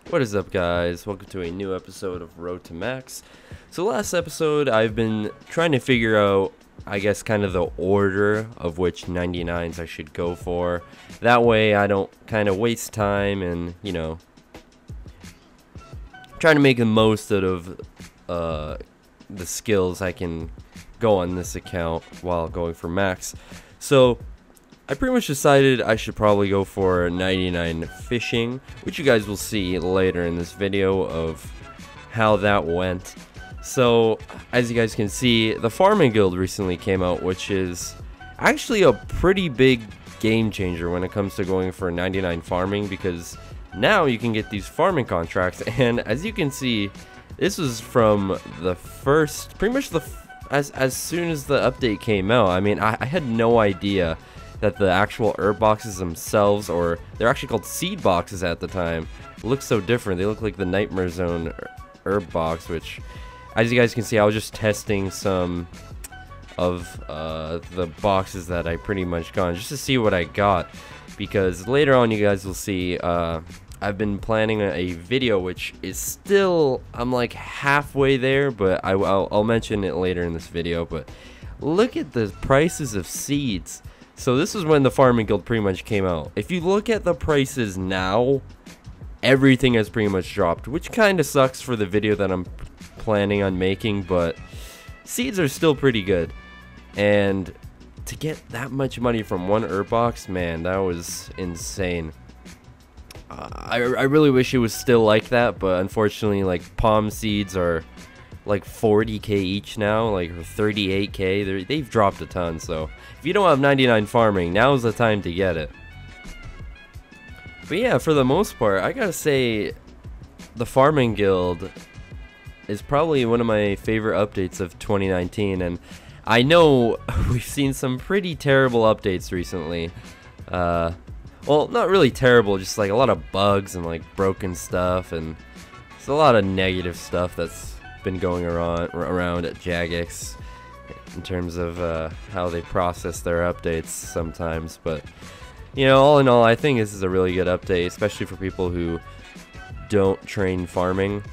What is up, guys? Welcome to a new episode of Road to Max. So last episode I've been trying to figure out, I guess, kind of the order of which 99s I should go for. That way I don't kind of waste time and, you know, trying to make the most out of the skills I can go on this account while going for max. So I pretty much decided I should probably go for 99 fishing, which you guys will see later in this video of how that went. So as you guys can see, the farming guild recently came out, which is actually a pretty big game changer when it comes to going for 99 farming, because now you can get these farming contracts. And as you can see, this was from the first, pretty much as soon as the update came out. I mean, I had no idea that the actual herb boxes themselves, or they're actually called seed boxes at the time, look so different. They look like the Nightmare Zone herb box, which, as you guys can see, I was just testing some of the boxes that I pretty much got just to see what I got, because later on you guys will see I've been planning a video which is still, I'm like halfway there, but I'll mention it later in this video. But look at the prices of seeds. So this is when the farming guild pretty much came out. If you look at the prices now, everything has pretty much dropped, which kind of sucks for the video that I'm planning on making, but seeds are still pretty good. And to get that much money from one herb box, man, that was insane. I really wish it was still like that, but unfortunately, like, palm seeds are like 40k each now, like 38k. They've dropped a ton. So if you don't have 99 farming, now's the time to get it. But yeah, for the most part, I gotta say the farming guild is probably one of my favorite updates of 2019. And I know we've seen some pretty terrible updates recently. Well, not really terrible, just like a lot of bugs and like broken stuff, and it's a lot of negative stuff that's been going around at Jagex in terms of how they process their updates sometimes. But you know, all in all, I think this is a really good update, especially for people who don't train farming.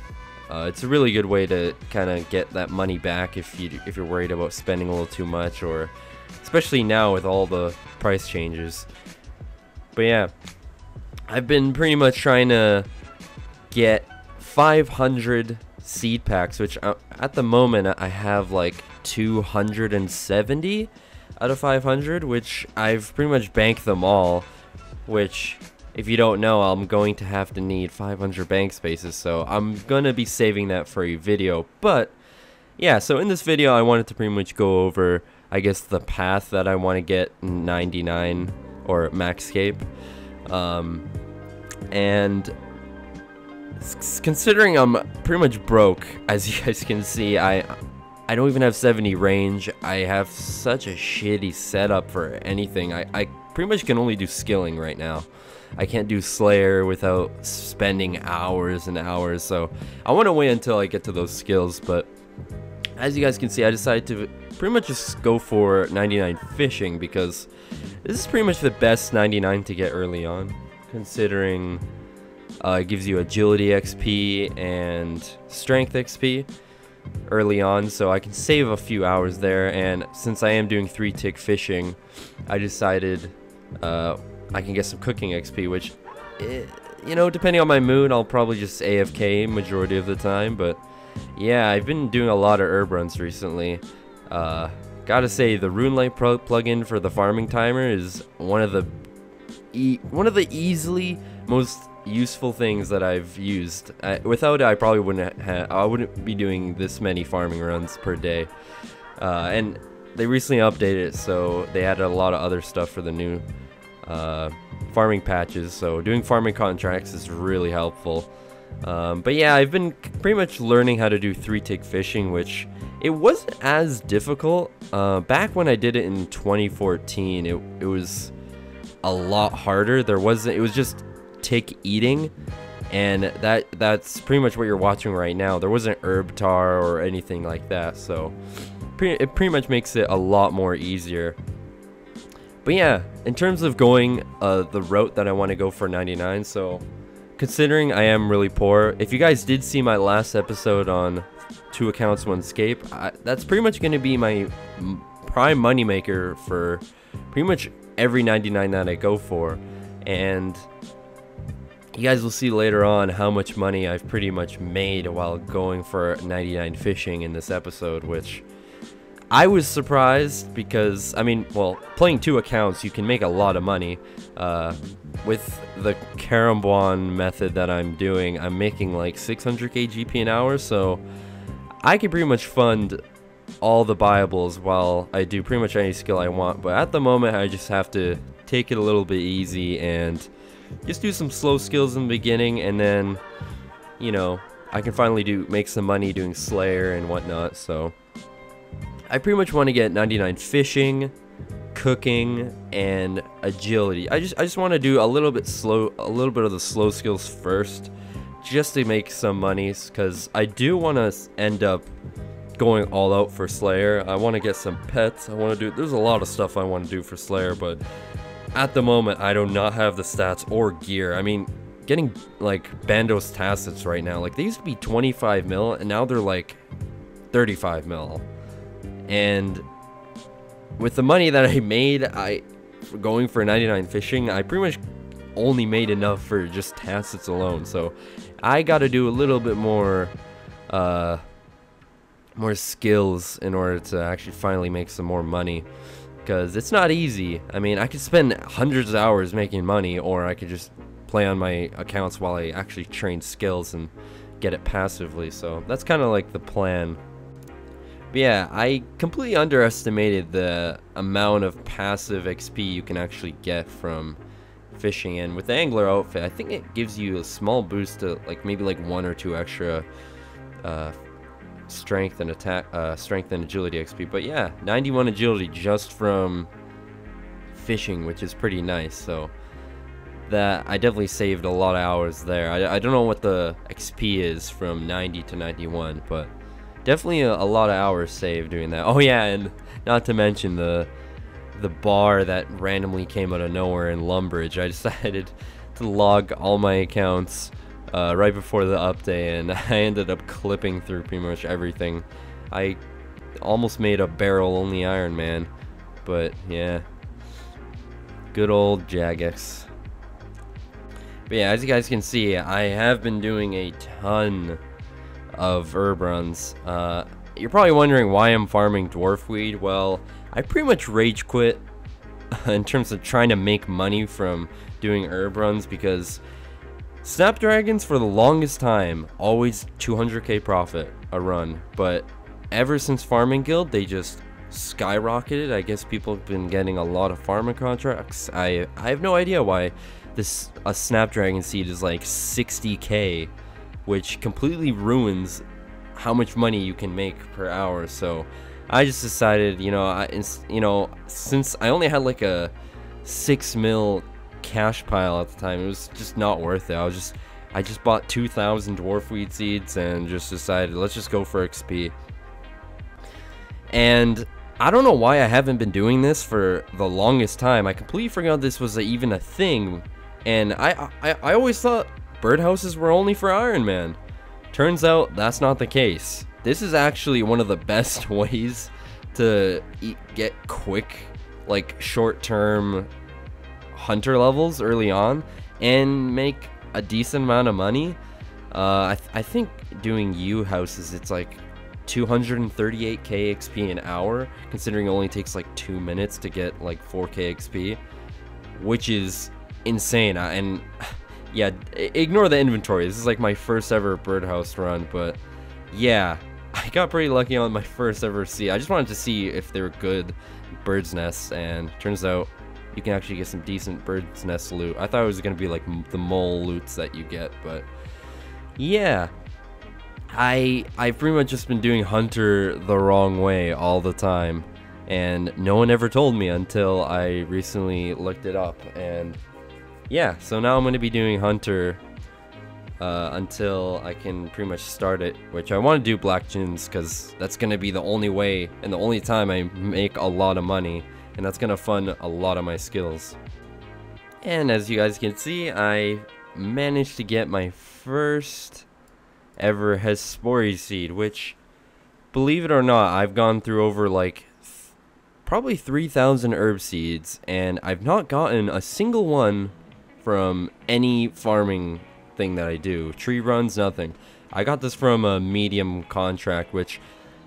It's a really good way to kind of get that money back if you're worried about spending a little too much, or especially now with all the price changes. But yeah, I've been pretty much trying to get 500 seed packs, which at the moment I have like 270 out of 500, which I've pretty much banked them all, which, if you don't know, I'm going to have to need 500 bank spaces, so I'm gonna be saving that for a video. But yeah, so in this video I wanted to pretty much go over, I guess, the path that I want to get 99 or Maxscape, and considering I'm pretty much broke, as you guys can see, I don't even have 70 range. I have such a shitty setup for anything. I pretty much can only do skilling right now. I can't do Slayer without spending hours and hours, so I want to wait until I get to those skills. But as you guys can see, I decided to pretty much just go for 99 fishing, because this is pretty much the best 99 to get early on, considering it gives you agility XP and strength XP early on, so I can save a few hours there. And since I am doing 3-tick fishing, I decided I can get some cooking XP, which, you know, depending on my mood, I'll probably just AFK majority of the time. But yeah, I've been doing a lot of herb runs recently. Gotta say, the RuneLight plugin for the farming timer is one of the easily most useful things that I've used. Without it, I probably wouldn't be doing this many farming runs per day. And they recently updated it, so they added a lot of other stuff for the new farming patches. So doing farming contracts is really helpful. But yeah, I've been pretty much learning how to do 3-tick fishing, which it wasn't as difficult. Back when I did it in 2014, it was a lot harder. It was just tick eating, and that's pretty much what you're watching right now. There wasn't herb tar or anything like that, so it pretty much makes it a lot more easier. But yeah, in terms of going the route that I want to go for 99, so considering I am really poor, if you guys did see my last episode on 2 accounts, 1 scape, that's pretty much going to be my prime moneymaker for pretty much every 99 that I go for. And you guys will see later on how much money I've pretty much made while going for 99 fishing in this episode, which I was surprised because, I mean, well, playing 2 accounts, you can make a lot of money. With the Karambwan method that I'm doing, I'm making like 600k GP an hour, so I can pretty much fund all the buyables while I do pretty much any skill I want. But at the moment, I just have to take it a little bit easy and just do some slow skills in the beginning, and then, you know, I can finally make some money doing Slayer and whatnot. So I pretty much want to get 99 fishing, cooking, and agility. I just want to do a little bit of the slow skills first, just to make some money, because I do want to end up going all out for Slayer. I want to get some pets. There's a lot of stuff I want to do for Slayer, but at the moment I do not have the stats or gear. I mean, getting like Bandos Tacits right now, like they used to be 25 mil and now they're like 35 mil. And with the money that I made, going for 99 fishing, I pretty much only made enough for just Tacits alone. So I got to do a little bit more skills in order to actually finally make some more money, because it's not easy. I mean, I could spend hundreds of hours making money, or I could just play on my accounts while I actually train skills and get it passively. So that's kind of like the plan. But yeah, I completely underestimated the amount of passive XP you can actually get from fishing. And with the angler outfit, I think it gives you a small boost to like maybe like 1 or 2 extra strength and agility XP. But yeah, 91 agility just from fishing, which is pretty nice. So that I definitely saved a lot of hours there. I don't know what the XP is from 90 to 91, but definitely a lot of hours saved doing that. Oh yeah, and not to mention the bar that randomly came out of nowhere in Lumbridge. I decided to log all my accounts right before the update, and I ended up clipping through pretty much everything. I almost made a barrel only Iron Man, but yeah, good old Jagex. But yeah, as you guys can see, I have been doing a ton of herb runs. You're probably wondering why I'm farming dwarfweed. Well, I pretty much rage quit in terms of trying to make money from doing herb runs, because Snapdragons for the longest time always 200k profit a run, but ever since Farming Guild they just skyrocketed. I guess people have been getting a lot of farming contracts. I have no idea why a Snapdragon seed is like 60k, which completely ruins how much money you can make per hour. So I just decided, since I only had like a 6 mil cash pile at the time, it was just not worth it. I just bought 2,000 dwarfweed seeds and just decided, let's just go for XP. And I don't know why I haven't been doing this for the longest time. I completely forgot this was even a thing, and I always thought birdhouses were only for Iron Man. Turns out that's not the case. This is actually one of the best ways to get quick, like short-term hunter levels early on and make a decent amount of money. I think doing U houses, it's like 238k XP an hour, considering it only takes like 2 minutes to get like 4k XP, which is insane. And yeah, ignore the inventory. This is like my first ever birdhouse run, but yeah, I got pretty lucky on my first ever seed. I just wanted to see if they were good bird's nests, and turns out you can actually get some decent bird's nest loot. I thought it was gonna be like the mole loots that you get, but yeah, I've pretty much just been doing hunter the wrong way all the time, and no one ever told me until I recently looked it up. And yeah, so now I'm gonna be doing hunter until I can pretty much start it, which I want to do black gins, because that's gonna be the only way and the only time I make a lot of money, and that's gonna fund a lot of my skills. And as you guys can see, I managed to get my first ever Hespori seed, which, believe it or not, I've gone through over like probably 3,000 herb seeds, and I've not gotten a single one from any farming thing that I do. Tree runs, nothing. I got this from a medium contract, which,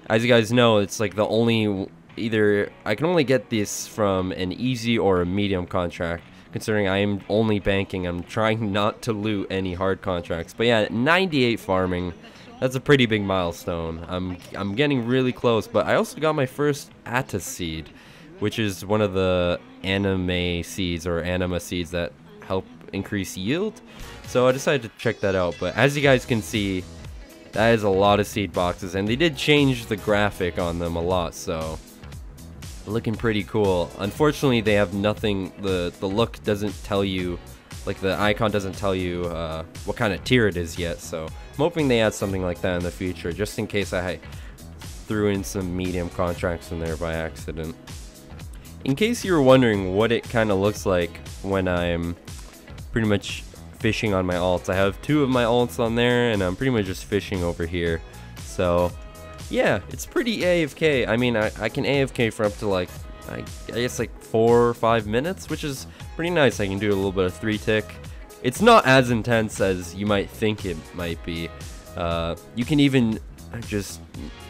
as you guys know, it's like the only, either I can only get this from an easy or a medium contract, considering I am only banking. I'm trying not to loot any hard contracts. But yeah, 98 farming, that's a pretty big milestone. I'm getting really close, but I also got my first Atta seed, which is one of the anime seeds or anima seeds that help increase yield. So I decided to check that out. But as you guys can see, that is a lot of seed boxes, and they did change the graphic on them a lot, so looking pretty cool. Unfortunately, they have nothing, the look doesn't tell you, like the icon doesn't tell you what kind of tier it is yet, so I'm hoping they add something like that in the future, just in case I threw in some medium contracts in there by accident. In case you were wondering what it kind of looks like when I'm pretty much fishing on my alts, I have 2 of my alts on there, and I'm pretty much just fishing over here. So yeah, it's pretty AFK. I mean, I can AFK for up to like, I guess like 4 or 5 minutes, which is pretty nice. I can do a little bit of 3-tick. It's not as intense as you might think it might be. You can even just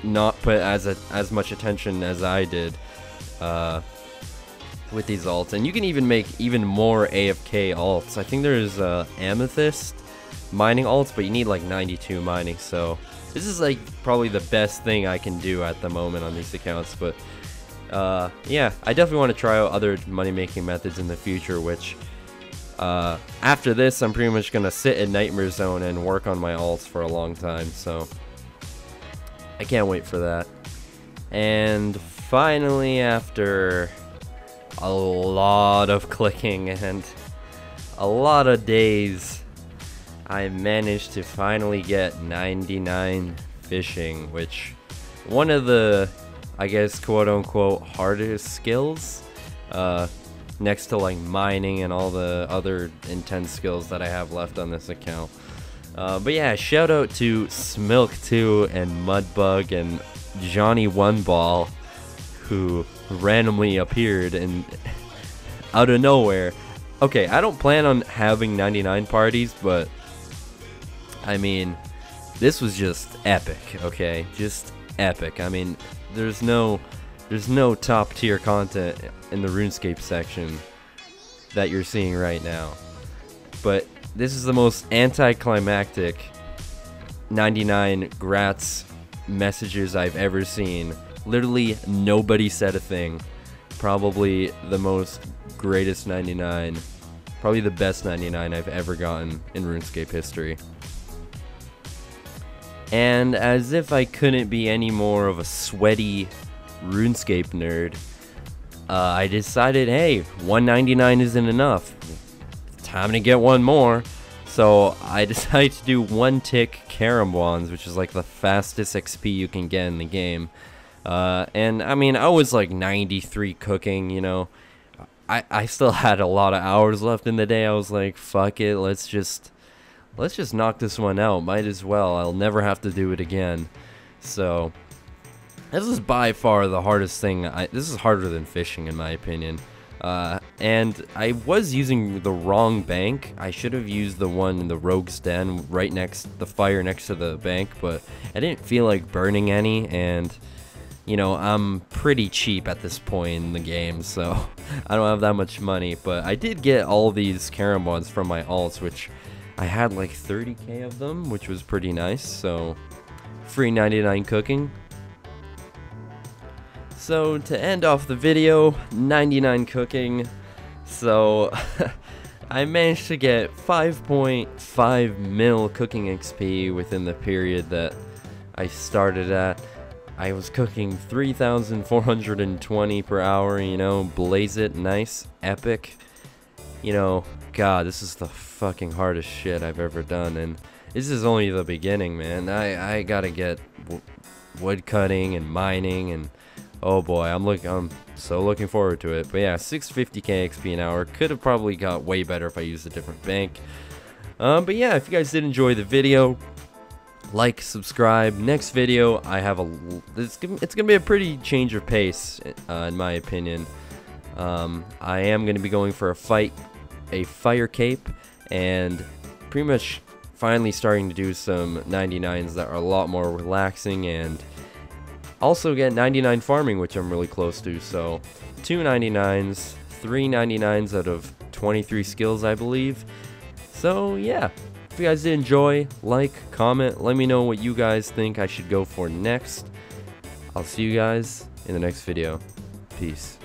not put as much attention as I did with these alts, and you can even make even more AFK alts. I think there's amethyst mining alts, but you need like 92 mining, so this is like probably the best thing I can do at the moment on these accounts. But yeah, I definitely want to try out other money making methods in the future, which after this I'm pretty much gonna sit in Nightmare Zone and work on my alts for a long time, so I can't wait for that. And finally, after a lot of clicking and a lot of days, I managed to finally get 99 fishing, which one of the, I guess, quote-unquote hardest skills, next to like mining and all the other intense skills that I have left on this account. But yeah, shout out to Smilk2 and Mudbug and Johnny One Ball, who randomly appeared and out of nowhere. Okay, I don't plan on having 99 parties, but I mean, this was just epic, okay? Just epic. I mean, there's no top tier content in the RuneScape section that you're seeing right now. But this is the most anticlimactic 99 grats messages I've ever seen. Literally nobody said a thing. Probably the most greatest 99, probably the best 99 I've ever gotten in RuneScape history. And as if I couldn't be any more of a sweaty RuneScape nerd, I decided, hey, 199 isn't enough. Time to get one more. So I decided to do 1-tick Karambwans, which is like the fastest XP you can get in the game. And I mean, I was like 93 cooking, you know. I still had a lot of hours left in the day. I was like, fuck it, let's just knock this one out. Might as well. I'll never have to do it again. So this is by far the hardest thing. This is harder than fishing in my opinion. And I was using the wrong bank. I should have used the one in the Rogue's Den right next, the fire next to the bank, but I didn't feel like burning any, and you know, I'm pretty cheap at this point in the game, so I don't have that much money. But I did get all these Karambwans from my alts, which I had like 30k of them, which was pretty nice. So free 99 cooking. So to end off the video, 99 cooking. So I managed to get 5.5 mil cooking XP within the period that I started at. I was cooking 3,420 per hour, you know, blaze it, nice, epic. You know, God, this is the fucking hardest shit I've ever done, and this is only the beginning, man. I gotta get wood cutting and mining, and oh boy, I'm so looking forward to it. But yeah, 650k XP an hour. Could have probably got way better if I used a different bank. But yeah, if you guys did enjoy the video, like, subscribe. Next video, I have it's gonna be a pretty change of pace, in my opinion. I am gonna be going for a fire cape, and pretty much finally starting to do some 99s that are a lot more relaxing, and also get 99 farming, which I'm really close to. So 2 99s, 3 99s out of 23 skills, I believe. So yeah, if you guys did enjoy, like, comment, let me know what you guys think I should go for next. I'll see you guys in the next video. Peace.